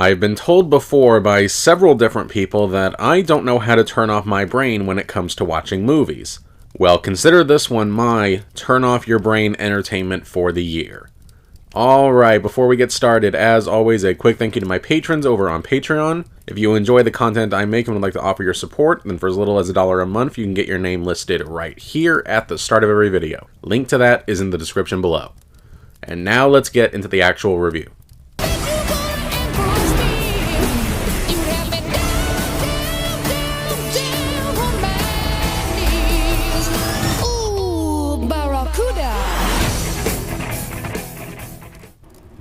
I've been told before by several different people that I don't know how to turn off my brain when it comes to watching movies. Well, consider this one my turn off your brain entertainment for the year. Alright, before we get started, as always, a quick thank you to my patrons over on Patreon. If you enjoy the content I make and would like to offer your support, then for as little as $1 a month, you can get your name listed right here at the start of every video. Link to that is in the description below. And now let's get into the actual review.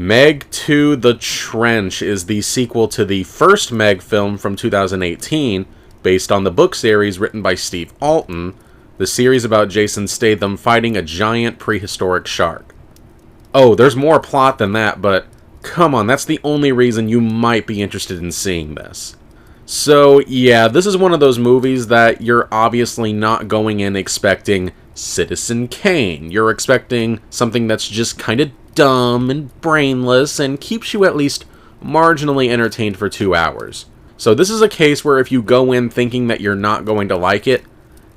Meg 2: The Trench is the sequel to the first Meg film from 2018, based on the book series written by Steve Alten, the series about Jason Statham fighting a giant prehistoric shark. Oh, there's more plot than that, but come on, that's the only reason you might be interested in seeing this. So yeah, this is one of those movies that you're obviously not going in expecting Citizen Kane. You're expecting something that's just kind of dumb and brainless and keeps you at least marginally entertained for 2 hours. So this is a case where if you go in thinking that you're not going to like it,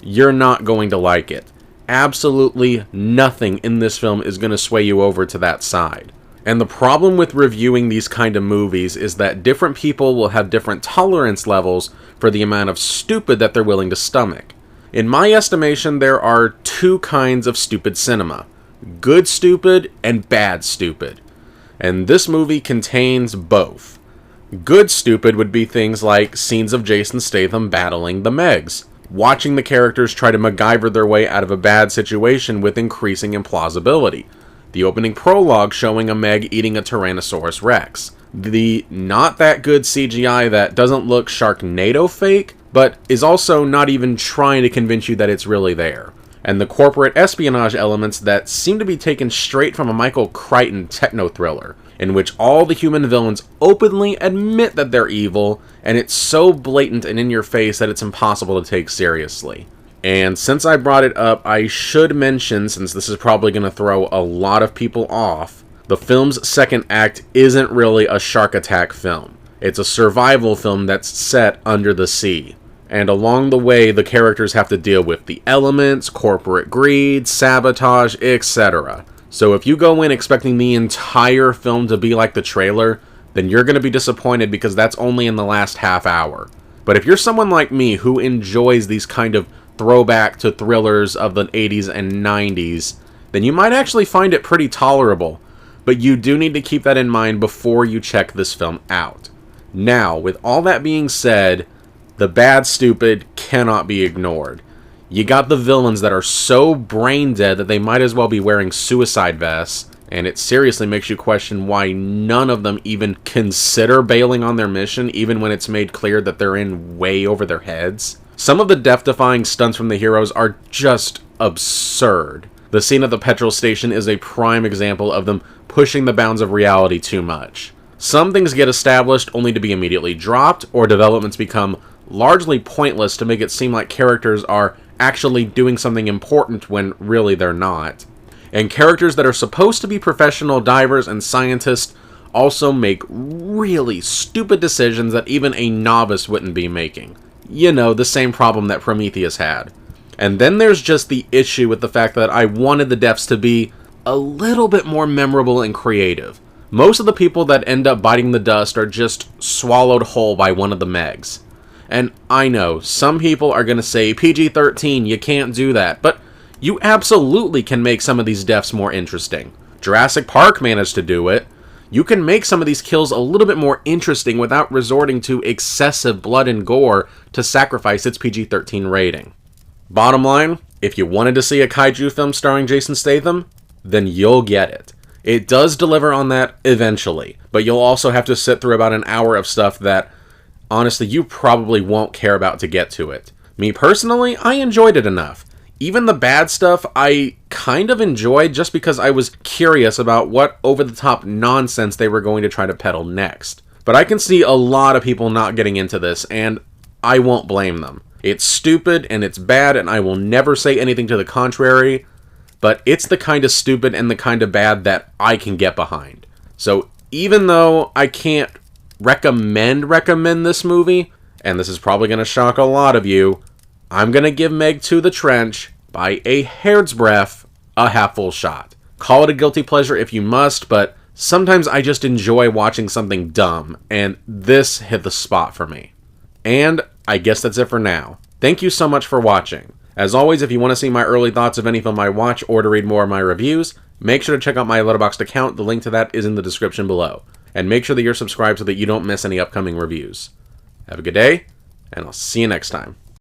you're not going to like it. Absolutely nothing in this film is going to sway you over to that side. And the problem with reviewing these kind of movies is that different people will have different tolerance levels for the amount of stupid that they're willing to stomach. In my estimation, there are two kinds of stupid cinema: good stupid and bad stupid. And this movie contains both. Good stupid would be things like scenes of Jason Statham battling the Megs, watching the characters try to MacGyver their way out of a bad situation with increasing implausibility, the opening prologue showing a Meg eating a Tyrannosaurus Rex, the not that good CGI that doesn't look Sharknado fake, but is also not even trying to convince you that it's really there, and the corporate espionage elements that seem to be taken straight from a Michael Crichton techno-thriller, in which all the human villains openly admit that they're evil, and it's so blatant and in your face that it's impossible to take seriously. And since I brought it up, I should mention, since this is probably going to throw a lot of people off, the film's second act isn't really a shark attack film. It's a survival film that's set under the sea. And along the way, the characters have to deal with the elements, corporate greed, sabotage, etc. So if you go in expecting the entire film to be like the trailer, then you're going to be disappointed because that's only in the last half hour. But if you're someone like me who enjoys these kind of throwback to thrillers of the 80s and 90s, then you might actually find it pretty tolerable. But you do need to keep that in mind before you check this film out. Now, with all that being said, the bad stupid cannot be ignored. You got the villains that are so brain dead that they might as well be wearing suicide vests, and it seriously makes you question why none of them even consider bailing on their mission, even when it's made clear that they're in way over their heads. Some of the death-defying stunts from the heroes are just absurd. The scene at the petrol station is a prime example of them pushing the bounds of reality too much. Some things get established only to be immediately dropped, or developments become largely pointless to make it seem like characters are actually doing something important when really they're not. And characters that are supposed to be professional divers and scientists also make really stupid decisions that even a novice wouldn't be making. You know, the same problem that Prometheus had. And then there's just the issue with the fact that I wanted the deaths to be a little bit more memorable and creative. Most of the people that end up biting the dust are just swallowed whole by one of the Megs. And I know, some people are going to say, PG-13, you can't do that, but you absolutely can make some of these deaths more interesting. Jurassic Park managed to do it. You can make some of these kills a little bit more interesting without resorting to excessive blood and gore to sacrifice its PG-13 rating. Bottom line, if you wanted to see a kaiju film starring Jason Statham, then you'll get it. It does deliver on that eventually, but you'll also have to sit through about an hour of stuff that honestly, you probably won't care about to get to it. Me personally, I enjoyed it enough. Even the bad stuff, I kind of enjoyed just because I was curious about what over-the-top nonsense they were going to try to peddle next. But I can see a lot of people not getting into this, and I won't blame them. It's stupid, and it's bad, and I will never say anything to the contrary, but it's the kind of stupid and the kind of bad that I can get behind. So even though I can't recommend this movie, and this is probably going to shock a lot of you, I'm going to give Meg 2 The Trench, by a hair's breadth, a half full shot. Call it a guilty pleasure if you must, but sometimes I just enjoy watching something dumb, and this hit the spot for me. And I guess that's it for now. Thank you so much for watching. As always, if you want to see my early thoughts of any film I watch or to read more of my reviews, make sure to check out my Letterboxd account. The link to that is in the description below. And make sure that you're subscribed so that you don't miss any upcoming reviews. Have a good day, and I'll see you next time.